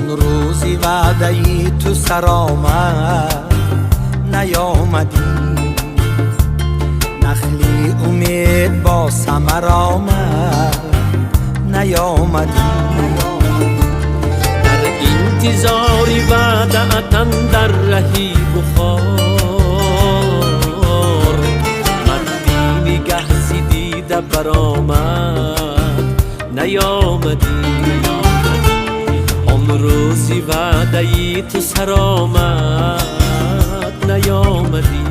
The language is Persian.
آن روزی وعده‌ای تو سر آمد نیامدی، نخلی امید با ثمر آمد نیامدی. در انتظاری وعده‌تن در رهی بخار، مردی نگهزی دیده برآمد نیامدی. آن روزی وعده‌ای تو سر آمد نیامدی.